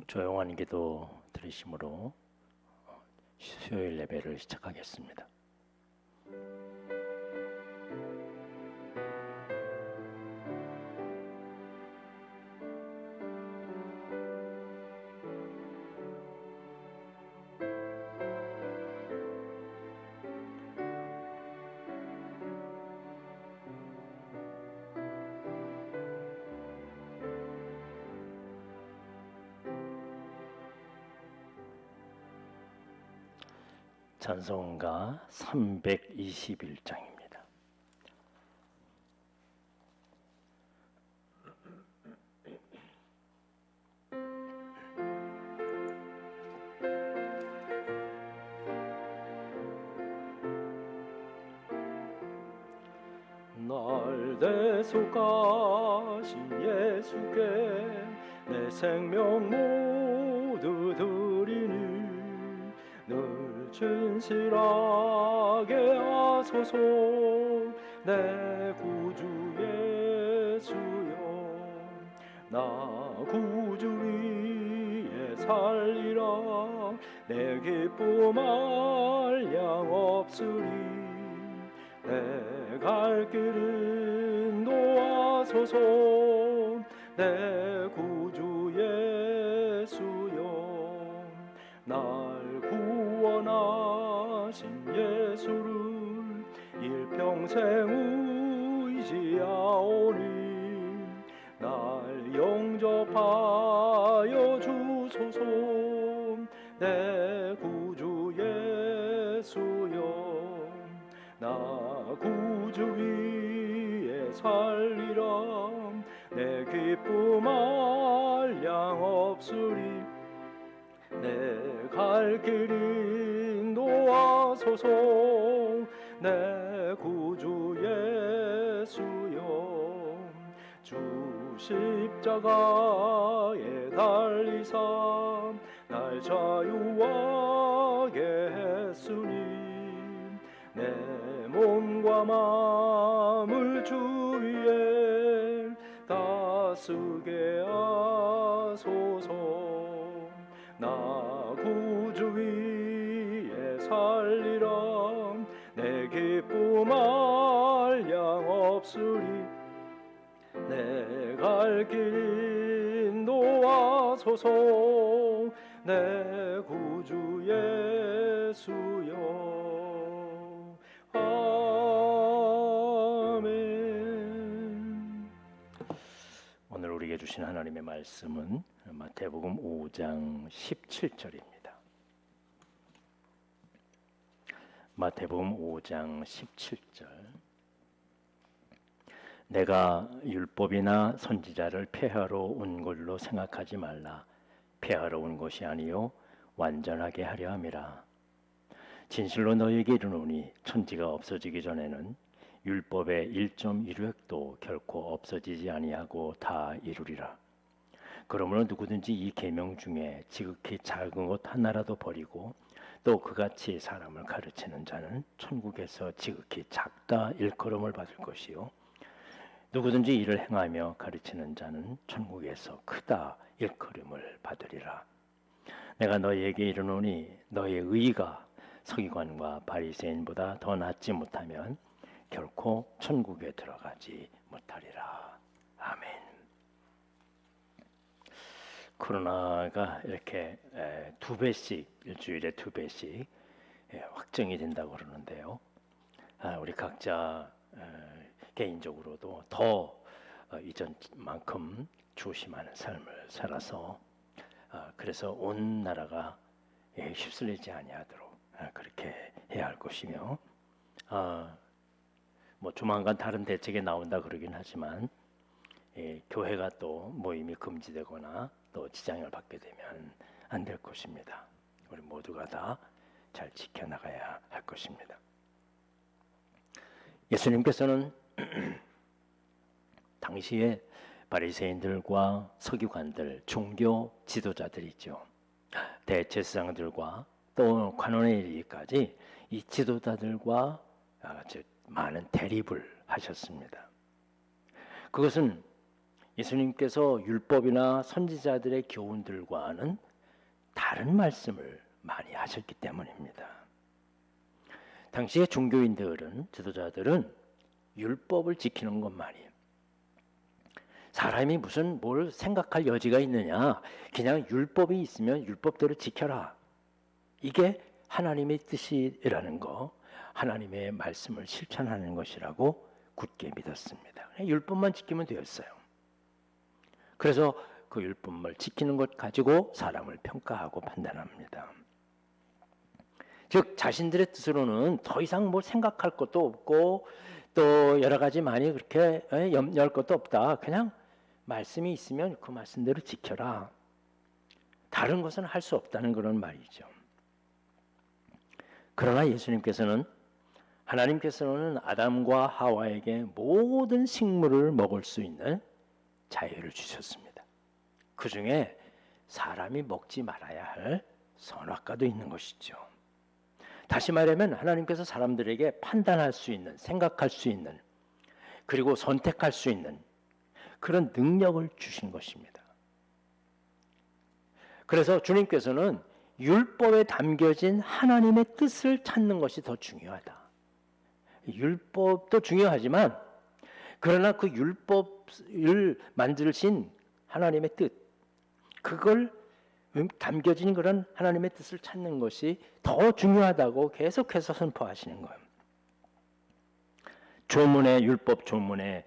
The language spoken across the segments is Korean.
조용한 기도 들으심으로 수요일 예배를 시작하겠습니다. 찬송가 321장입니다. 날 대속하신 예수께 내 생명 모두 드리니 늘 진실하게 하소서. 내 구주 예수여, 나 구주 위에 살리라. 내 기쁨 한량 없으리. 내 갈 길은 인도하소서. 내 구주 예수여, 날 구원하신 예수를 일평생 의지하오니 날 영접하여 주소서. 내 구주 예수여, 나 구주 위에 살리라. 내 기쁨 한량 없으리. 내 갈 길이 인도하소서. 내 구주 예수여, 주 십자가에 달리사 날 자유하게 했으니 내 몸과 마음을 주 위에 다스게 하소서. 나 구주 위에 살리라. 내 기쁨 한량 없으리. 내 갈 길 인도하소서. 내 구주 예수여. 아멘. 오늘 우리에게 주신 하나님의 말씀은 마태복음 5장 17절입니다. 마태복음 5장 17절. 내가 율법이나 선지자를 폐하러 온 걸로 생각하지 말라. 폐하러 온 것이 아니요 완전하게 하려 함이라. 진실로 너희에게 이르노니 천지가 없어지기 전에는 율법의 1.1획도 결코 없어지지 아니하고 다 이루리라. 그러므로 누구든지 이 계명 중에 지극히 작은 것 하나라도 버리고 또 그같이 사람을 가르치는 자는 천국에서 지극히 작다 일컬음을 받을 것이요 누구든지 이를 행하며 가르치는 자는 천국에서 크다 일컬음을 받으리라. 내가 너희에게 이르노니 너희의 의가 서기관과 바리새인보다 더 낫지 못하면 결코 천국에 들어가지 못하리라. 아멘. 코로나가 이렇게 2배씩, 일주일에 2배씩 확정이 된다고 그러는데요. 우리 각자 개인적으로도 더 이전만큼 조심하는 삶을 살아서 그래서 온 나라가 휩쓸리지 아니하도록 그렇게 해야 할 것이며, 뭐 조만간 다른 대책이 나온다 그러긴 하지만 교회가 또 모임이 금지되거나 또 지장을 받게 되면 안 될 것입니다. 우리 모두가 다 잘 지켜나가야 할 것입니다. 예수님께서는 당시에 바리새인들과 서기관들, 종교 지도자들이죠. 대제사장들과 또 관원에 이르기까지 이 지도자들과 많은 대립을 하셨습니다. 그것은 예수님께서 율법이나 선지자들의 교훈들과는 다른 말씀을 많이 하셨기 때문입니다. 당시의 종교인들은, 지도자들은 율법을 지키는 것만이, 사람이 무슨 뭘 생각할 여지가 있느냐, 그냥 율법이 있으면 율법대로 지켜라, 이게 하나님의 뜻이라는 거, 하나님의 말씀을 실천하는 것이라고 굳게 믿었습니다. 율법만 지키면 되었어요. 그래서 그 율법을 지키는 것 가지고 사람을 평가하고 판단합니다. 즉 자신들의 뜻으로는 더 이상 뭘 생각할 것도 없고 또 여러 가지 많이 그렇게 염려할 것도 없다. 그냥 말씀이 있으면 그 말씀대로 지켜라. 다른 것은 할 수 없다는 그런 말이죠. 그러나 하나님께서는 아담과 하와에게 모든 식물을 먹을 수 있는 자유를 주셨습니다. 그 중에 사람이 먹지 말아야 할 선악과도 있는 것이죠. 다시 말하면 하나님께서 사람들에게 판단할 수 있는, 생각할 수 있는, 그리고 선택할 수 있는 그런 능력을 주신 것입니다. 그래서 주님께서는 율법에 담겨진 하나님의 뜻을 찾는 것이 더 중요하다. 율법도 중요하지만 그러나 그 율법을 만드신 하나님의 뜻, 그걸 담겨진 그런 하나님의 뜻을 찾는 것이 더 중요하다고 계속해서 선포하시는 거예요. 율법 조문에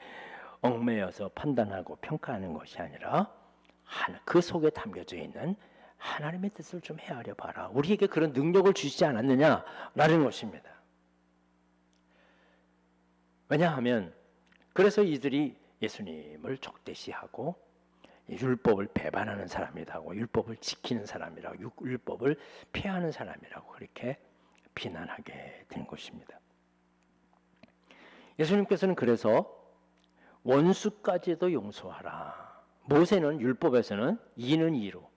얽매여서 판단하고 평가하는 것이 아니라 그 속에 담겨져 있는 하나님의 뜻을 좀 헤아려 봐라. 우리에게 그런 능력을 주시지 않았느냐라는 것입니다. 왜냐하면 그래서 이들이 예수님을 적대시하고 율법을 배반하는 사람이라고, 율법을 지키는 사람이라고, 율법을 피하는 사람이라고 그렇게 비난하게 된 것입니다. 예수님께서는 그래서 원수까지도 용서하라. 모세는 율법에서는 이는 이로,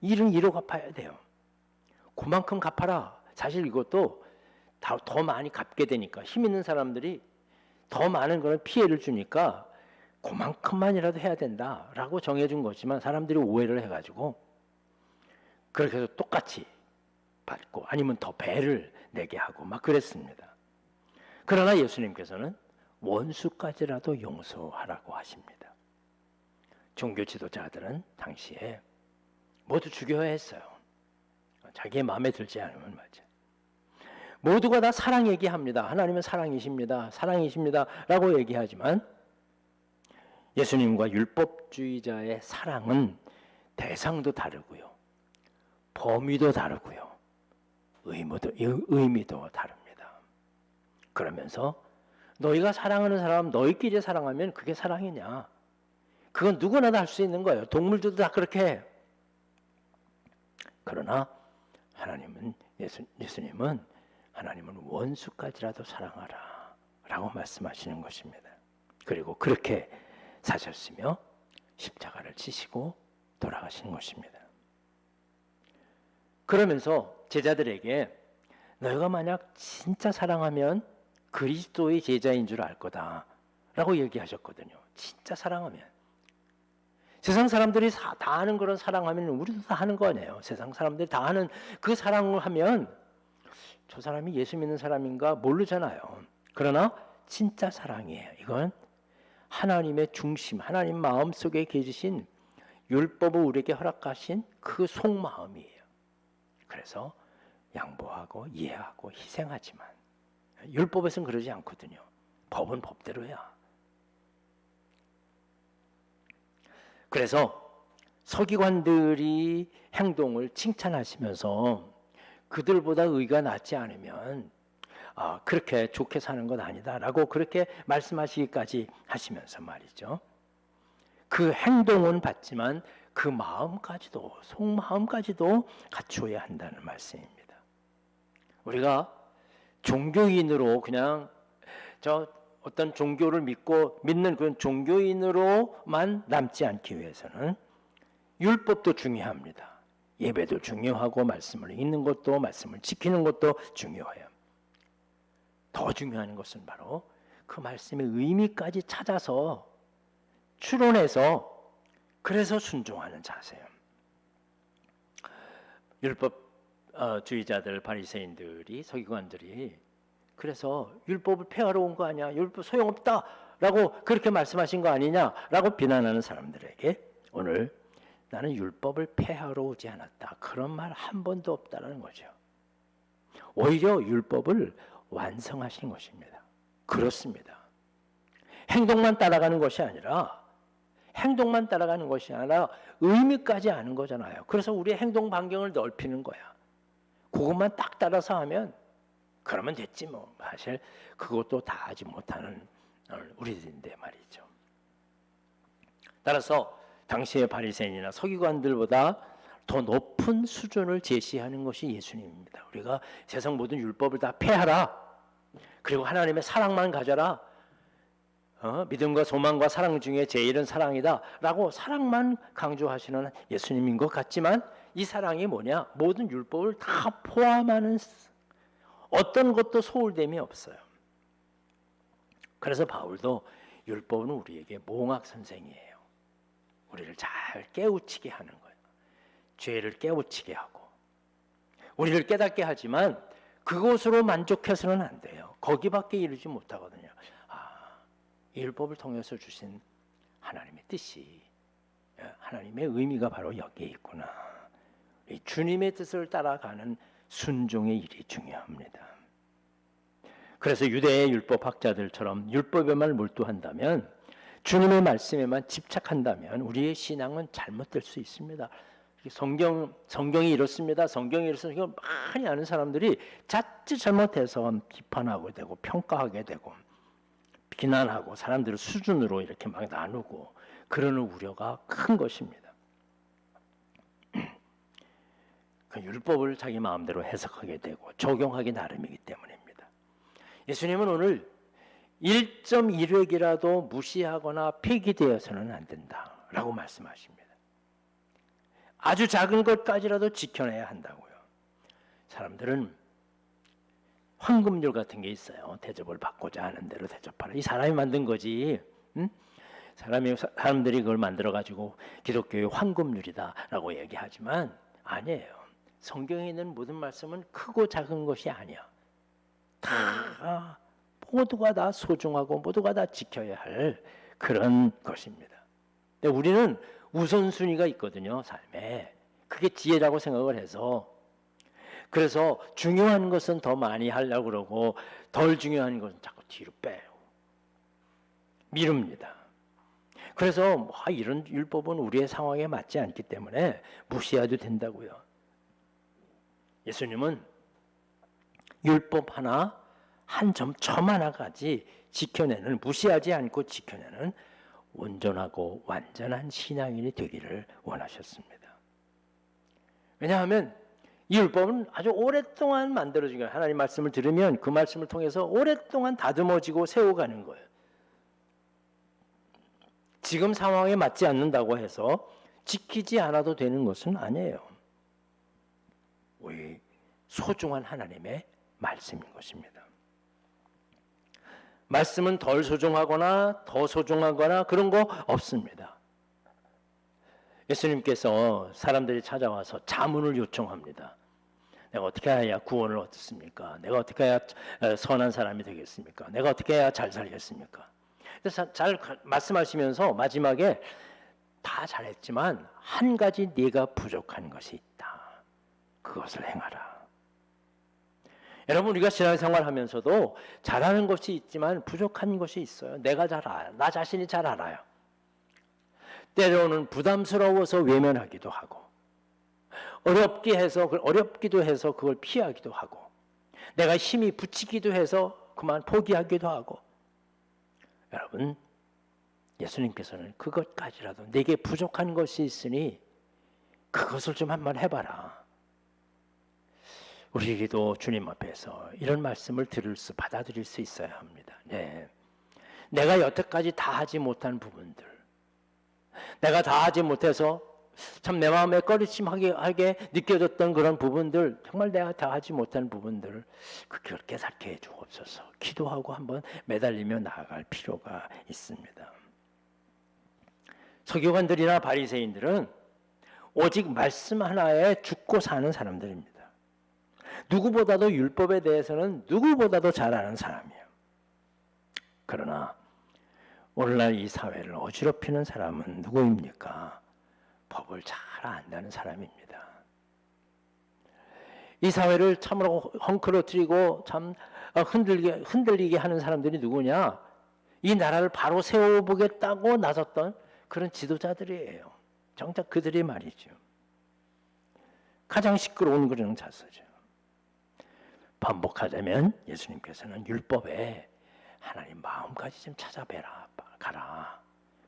이는 이로 갚아야 돼요. 그만큼 갚아라. 사실 이것도 더 많이 갚게 되니까, 힘 있는 사람들이 더 많은 그런 피해를 주니까 그만큼만이라도 해야 된다라고 정해준 거지만 사람들이 오해를 해가지고 그렇게 해서 똑같이 받고 아니면 더 배를 내게 하고 막 그랬습니다. 그러나 예수님께서는 원수까지라도 용서하라고 하십니다. 종교 지도자들은 당시에 모두 죽여야 했어요. 자기의 마음에 들지 않으면 말이죠. 모두가 다 사랑 얘기합니다. 하나님은 사랑이십니다. 사랑이십니다. 라고 얘기하지만 예수님과 율법주의자의 사랑은 대상도 다르고요. 범위도 다르고요. 의미도 다릅니다. 그러면서 너희가 사랑하는 사람 너희끼리 사랑하면 그게 사랑이냐? 그건 누구나 다 할 수 있는 거예요. 동물들도 다 그렇게 해. 그러나 예수님은 하나님은 원수까지라도 사랑하라 라고 말씀하시는 것입니다. 그리고 그렇게 사셨으며 십자가를 지시고 돌아가신 것입니다. 그러면서 제자들에게 너희가 만약 진짜 사랑하면 그리스도의 제자인 줄 알 거다 라고 얘기하셨거든요. 진짜 사랑하면. 세상 사람들이 다 하는 그런 사랑하면 우리도 다 하는 거 아니에요. 세상 사람들이 다 하는 그 사랑을 하면 저 사람이 예수 믿는 사람인가 모르잖아요. 그러나 진짜 사랑이에요. 이건 하나님의 중심, 하나님 마음속에 계신 율법을 우리에게 허락하신 그 속마음이에요. 그래서 양보하고 이해하고 희생하지만 율법에서는 그러지 않거든요. 법은 법대로야. 그래서 서기관들이 행동을 칭찬하시면서 그들보다 의가 낫지 않으면 그렇게 좋게 사는 건 아니다라고 그렇게 말씀하시기까지 하시면서 말이죠. 그 행동은 받지만 그 마음까지도, 속마음까지도 갖추어야 한다는 말씀입니다. 우리가 종교인으로 그냥 어떤 종교를 믿는 그런 종교인으로만 남지 않기 위해서는 율법도 중요합니다. 예배도 중요하고 말씀을 읽는 것도, 말씀을 지키는 것도 중요해요. 더 중요한 것은 바로 그 말씀의 의미까지 찾아서 추론해서 그래서 순종하는 자세예요. 율법주의자들, 바리새인들이, 서기관들이 그래서 율법을 폐하러 온 거 아니야? 율법 소용없다라고 그렇게 말씀하신 거 아니냐라고 비난하는 사람들에게 오늘 나는 율법을 폐하러 오지 않았다. 그런 말 한 번도 없다라는 거죠. 오히려 율법을 완성하신 것입니다. 그렇습니다. 행동만 따라가는 것이 아니라 의미까지 아는 거잖아요. 그래서 우리의 행동 반경을 넓히는 거야. 그것만 딱 따라서 하면 그러면 됐지 뭐. 사실 그것도 다 하지 못하는 우리들인데 말이죠. 따라서 당시의 바리새인이나 서기관들보다 더 높은 수준을 제시하는 것이 예수님입니다. 우리가 세상 모든 율법을 다 폐하라. 그리고 하나님의 사랑만 가져라. 믿음과 소망과 사랑 중에 제일은 사랑이다 라고 사랑만 강조하시는 예수님인 것 같지만 이 사랑이 뭐냐? 모든 율법을 다 포함하는 어떤 것도 소홀됨이 없어요. 그래서 바울도 율법은 우리에게 몽학 선생이에요. 우리를 잘 깨우치게 하는 거예요. 죄를 깨우치게 하고 우리를 깨닫게 하지만 그것으로 만족해서는 안 돼요. 거기밖에 이르지 못하거든요. 이 율법을 통해서 주신 하나님의 뜻이, 하나님의 의미가 바로 여기에 있구나. 이 주님의 뜻을 따라가는 순종의 일이 중요합니다. 그래서 유대의 율법학자들처럼 율법에만 몰두한다면, 주님의 말씀에만 집착한다면 우리의 신앙은 잘못될 수 있습니다. 성경이 이렇습니다. 성경이 이렇습니다. 이걸 많이 아는 사람들이 자칫 잘못해서 비판하게 되고 평가하게 되고 비난하고 사람들을 수준으로 이렇게 막 나누고 그러는 우려가 큰 것입니다. 그 율법을 자기 마음대로 해석하게 되고 적용하기 나름이기 때문입니다. 예수님은 오늘 1.1획이라도 무시하거나 폐기되어서는 안 된다라고 말씀하십니다. 아주 작은 것까지라도 지켜내야 한다고요. 사람들은 황금률 같은 게 있어요. 대접을 받고자 하는 대로 대접하라. 이 사람이 만든 거지. 응? 사람들이 그걸 만들어가지고 기독교의 황금률이다라고 얘기하지만 아니에요. 성경에 있는 모든 말씀은 크고 작은 것이 아니야. 다 모두가 다 소중하고 모두가 다 지켜야 할 그런 것입니다. 근데 우리는 우선순위가 있거든요. 삶에. 그게 지혜라고 생각을 해서 그래서 중요한 것은 더 많이 하려고 그러고 덜 중요한 것은 자꾸 뒤로 빼요. 미룹니다. 그래서 이런 율법은 우리의 상황에 맞지 않기 때문에 무시해도 된다고요. 예수님은 율법 하나, 한 점 하나까지 지켜내는, 무시하지 않고 지켜내는 온전하고 완전한 신앙인이 되기를 원하셨습니다. 왜냐하면 이 율법은 아주 오랫동안 만들어진 거예요. 하나님 말씀을 들으면 그 말씀을 통해서 오랫동안 다듬어지고 세워가는 거예요. 지금 상황에 맞지 않는다고 해서 지키지 않아도 되는 것은 아니에요. 우리 소중한 하나님의 말씀인 것입니다. 말씀은 덜 소중하거나 더 소중하거나 그런 거 없습니다. 예수님께서 사람들이 찾아와서 자문을 요청합니다. 내가 어떻게 해야 구원을 얻습니까? 내가 어떻게 해야 선한 사람이 되겠습니까? 내가 어떻게 해야 잘 살겠습니까? 그래서 잘 말씀하시면서 마지막에 다 잘했지만 한 가지 네가 부족한 것이 있다. 그것을 행하라. 여러분, 우리가 신앙생활 하면서도 잘하는 것이 있지만 부족한 것이 있어요. 내가 잘 알아요. 나 자신이 잘 알아요. 때로는 부담스러워서 외면하기도 하고 어렵기도 해서 그걸 피하기도 하고 내가 힘이 붙이기도 해서 그만 포기하기도 하고 여러분, 예수님께서는 그것까지라도 내게 부족한 것이 있으니 그것을 좀 한번 해봐라. 우리에게도 주님 앞에서 이런 말씀을 받아들일 수 있어야 합니다. 네. 내가 여태까지 다 하지 못한 부분들, 내가 다 하지 못해서 참 내 마음에 꺼리침하게 느껴졌던 그런 부분들, 정말 내가 다 하지 못한 부분들을 그걸 깨닫게 해주옵소서. 기도하고 한번 매달리며 나아갈 필요가 있습니다. 서기관들이나 바리새인들은 오직 말씀 하나에 죽고 사는 사람들입니다. 누구보다도 율법에 대해서는 누구보다도 잘 아는 사람이에요. 그러나 오늘날 이 사회를 어지럽히는 사람은 누구입니까? 법을 잘 안다는 사람입니다. 이 사회를 참으로 헝클어뜨리고 참 흔들리게 하는 사람들이 누구냐? 이 나라를 바로 세워보겠다고 나섰던 그런 지도자들이에요. 정작 그들이 말이죠. 가장 시끄러운 그런 자세죠. 반복하자면 예수님께서는 율법에 하나님 마음까지 좀 찾아뵈라, 가라.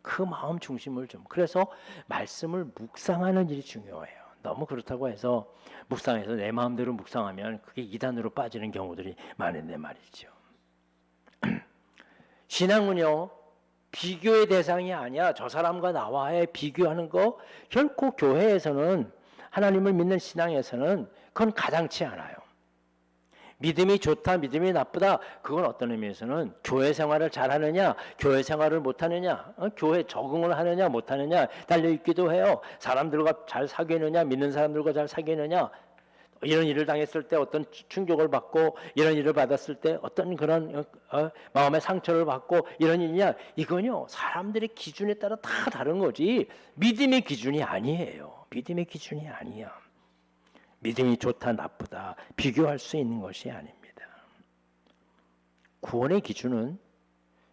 그 마음 중심을 좀. 그래서 말씀을 묵상하는 일이 중요해요. 너무 그렇다고 해서 묵상해서 내 마음대로 묵상하면 그게 이단으로 빠지는 경우들이 많은데 말이죠. 신앙은요, 비교의 대상이 아니야. 저 사람과 나와의 비교하는 거 결코 교회에서는, 하나님을 믿는 신앙에서는 그건 가당치 않아요. 믿음이 좋다, 믿음이 나쁘다, 그건 어떤 의미에서는 교회 생활을 잘하느냐, 교회 생활을 못하느냐, 교회 적응을 하느냐 못하느냐 달려있기도 해요. 사람들과 잘 사귀느냐, 믿는 사람들과 잘 사귀느냐, 이런 일을 당했을 때 어떤 충격을 받고, 이런 일을 받았을 때 어떤 그런 마음의 상처를 받고, 이런 일이냐, 이건요 사람들의 기준에 따라 다 다른 거지 믿음의 기준이 아니에요. 믿음의 기준이 아니야. 믿음이 좋다 나쁘다 비교할 수 있는 것이 아닙니다. 구원의 기준은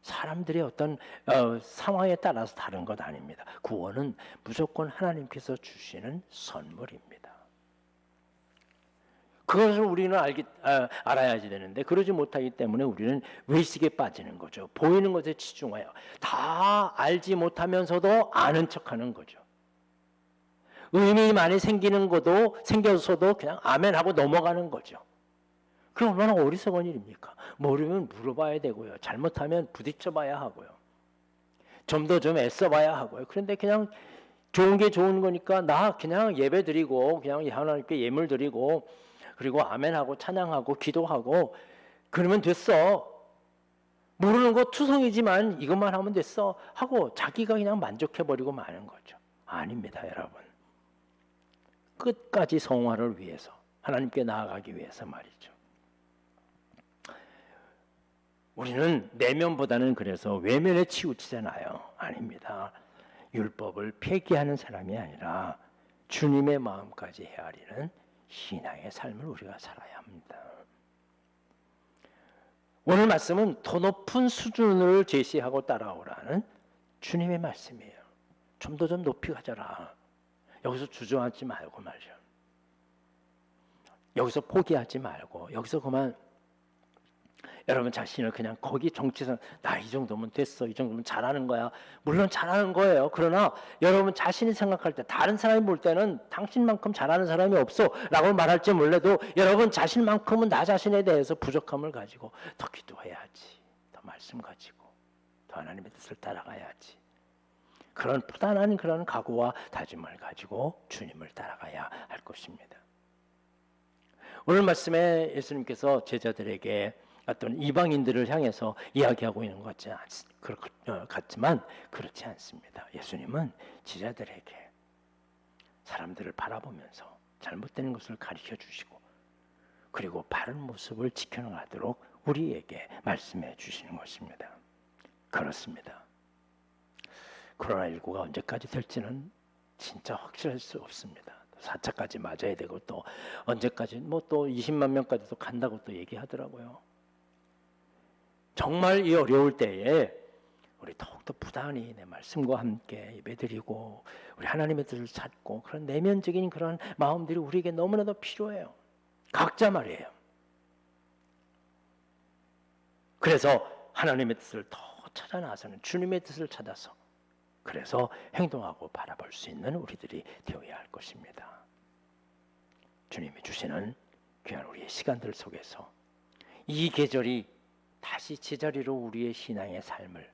사람들의 어떤 상황에 따라서 다른 것 아닙니다. 구원은 무조건 하나님께서 주시는 선물입니다. 그것을 우리는 알아야지 되는데 그러지 못하기 때문에 우리는 외식에 빠지는 거죠. 보이는 것에 치중해요. 다 알지 못하면서도 아는 척하는 거죠. 의미 많이 생겨서도 그냥 아멘하고 넘어가는 거죠. 그게 얼마나 어리석은 일입니까? 모르면 물어봐야 되고요. 잘못하면 부딪혀봐야 하고요. 좀 더 애써봐야 하고요. 그런데 그냥 좋은 게 좋은 거니까 나 그냥 예배 드리고 그냥 하나님께 예물 드리고 그리고 아멘하고 찬양하고 기도하고 그러면 됐어. 모르는 거 투성이지만 이것만 하면 됐어 하고 자기가 그냥 만족해버리고 마는 거죠. 아닙니다, 여러분. 끝까지 성화를 위해서 하나님께 나아가기 위해서 말이죠. 우리는 내면보다는 그래서 외면에 치우치잖아요. 아닙니다. 율법을 폐기하는 사람이 아니라 주님의 마음까지 헤아리는 신앙의 삶을 우리가 살아야 합니다. 오늘 말씀은 더 높은 수준을 제시하고 따라오라는 주님의 말씀이에요. 좀 더 높이 가져라. 여기서 주저앉지 말고 말이죠. 여기서 포기하지 말고 여기서 그만 여러분 자신을 그냥 거기 정치선 나 이 정도면 됐어. 이 정도면 잘하는 거야. 물론 잘하는 거예요. 그러나 여러분 자신이 생각할 때 다른 사람이 볼 때는 당신만큼 잘하는 사람이 없어 라고 말할지 몰라도 여러분 자신만큼은 나 자신에 대해서 부족함을 가지고 더 기도해야지. 더 말씀 가지고 더 하나님의 뜻을 따라가야지. 그런 부단한 그런 각오와 다짐을 가지고 주님을 따라가야 할 것입니다. 오늘 말씀에 예수님께서 제자들에게 어떤 이방인들을 향해서 이야기하고 있는 것 같지만 그렇지 않습니다. 예수님은 제자들에게 사람들을 바라보면서 잘못되는 것을 가르쳐 주시고 그리고 바른 모습을 지켜나가도록 우리에게 말씀해 주시는 것입니다. 그렇습니다. 코로나19가 언제까지 될지는 진짜 확실할 수 없습니다. 4차까지 맞아야 되고 또 언제까지 또 20만 명까지도 간다고 또 얘기하더라고요. 정말 이 어려울 때에 우리 더욱더 부단히 내 말씀과 함께 예배드리고 우리 하나님의 뜻을 찾고 그런 내면적인 그런 마음들이 우리에게 너무나도 필요해요. 각자 말이에요. 그래서 하나님의 뜻을 더 찾아 나서는 주님의 뜻을 찾아서 그래서 행동하고 바라볼 수 있는 우리들이 되어야 할 것입니다. 주님이 주시는 귀한 우리의 시간들 속에서 이 계절이 다시 제자리로 우리의 신앙의 삶을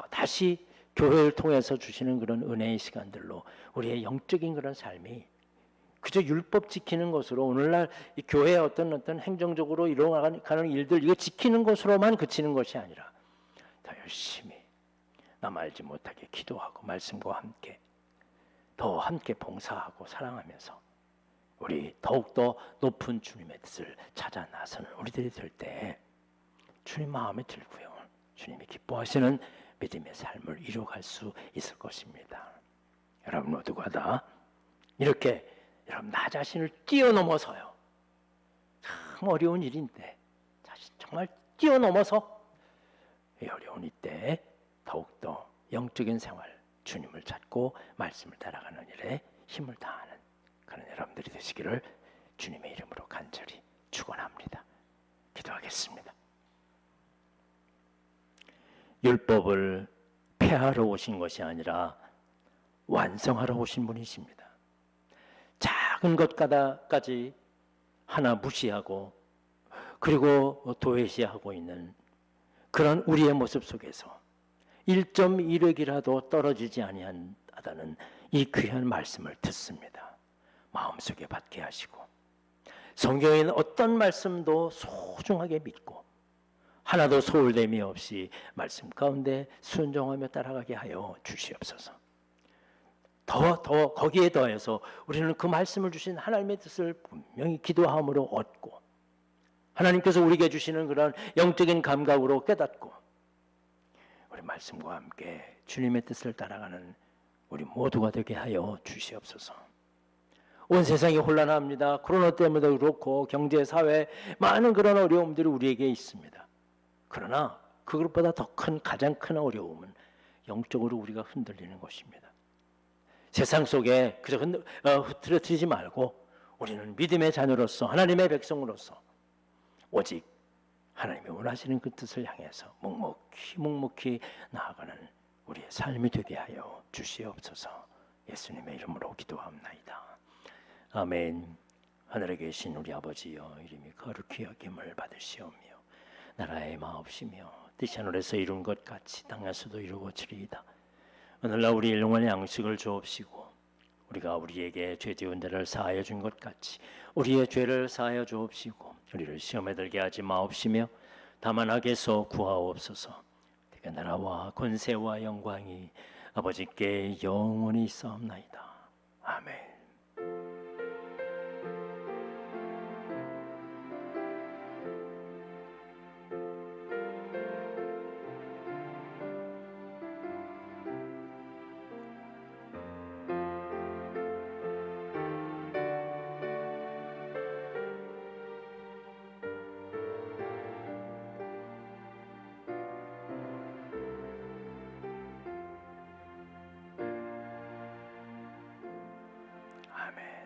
다시 교회를 통해서 주시는 그런 은혜의 시간들로 우리의 영적인 그런 삶이 그저 율법 지키는 것으로 오늘날 이 교회의 어떤 행정적으로 일어나가는 일들 이거 지키는 것으로만 그치는 것이 아니라 더 열심히 남 알지 못하게 기도하고 말씀과 함께 더 함께 봉사하고 사랑하면서 우리 더욱더 높은 주님의 뜻을 찾아 나서는 우리들이 될 때 주님 마음에 들고요. 주님이 기뻐하시는 믿음의 삶을 이루어갈 수 있을 것입니다. 여러분 모두가 다 이렇게 여러분 나 자신을 뛰어넘어서요. 참 어려운 일인데 정말 뛰어넘어서 이 어려운 이때 더욱더 영적인 생활, 주님을 찾고 말씀을 따라가는 일에 힘을 다하는 그런 여러분들이 되시기를 주님의 이름으로 간절히 축원합니다. 기도하겠습니다. 율법을 폐하러 오신 것이 아니라 완성하러 오신 분이십니다. 작은 것까지 하나 무시하고 그리고 도외시하고 있는 그런 우리의 모습 속에서 1.1획이라도 떨어지지 아니하다는 이 귀한 말씀을 듣습니다. 마음속에 받게 하시고 성경에 있는 어떤 말씀도 소중하게 믿고 하나도 소홀됨이 없이 말씀 가운데 순종하며 따라가게 하여 주시옵소서. 더 거기에 더해서 우리는 그 말씀을 주신 하나님의 뜻을 분명히 기도함으로 얻고 하나님께서 우리에게 주시는 그런 영적인 감각으로 깨닫고 우리 말씀과 함께 주님의 뜻을 따라가는 우리 모두가 되게 하여 주시옵소서. 온 세상이 혼란합니다. 코로나 때문에도 그렇고 경제, 사회 많은 그런 어려움들이 우리에게 있습니다. 그러나 그것보다 더 큰 가장 큰 어려움은 영적으로 우리가 흔들리는 것입니다. 세상 속에 그저 흐트러지지 말고 우리는 믿음의 자녀로서 하나님의 백성으로서 오직 하나님이 원하시는 그 뜻을 향해서 묵묵히 나아가는 우리의 삶이 되게 하여 주시옵소서. 예수님의 이름으로 기도합나이다. 아멘. 하늘에 계신 우리 아버지여, 이름이 거룩히 여김을 받으시오며 나라의 마옵시며 뜻이 하늘에서 이룬 것 같이 땅에서도 이루어지리이다. 오늘날 우리 일용할 양식을 주옵시고 우리가 우리에게 죄 지은 자를 사하여 준 것 같이 우리의 죄를 사하여 주옵시고 우리를 시험에 들게 하지 마옵시며 다만 악에서 구하옵소서. 대개 나라와 권세와 영광이 아버지께 영원히 있사옵나이다. 아멘. 아멘.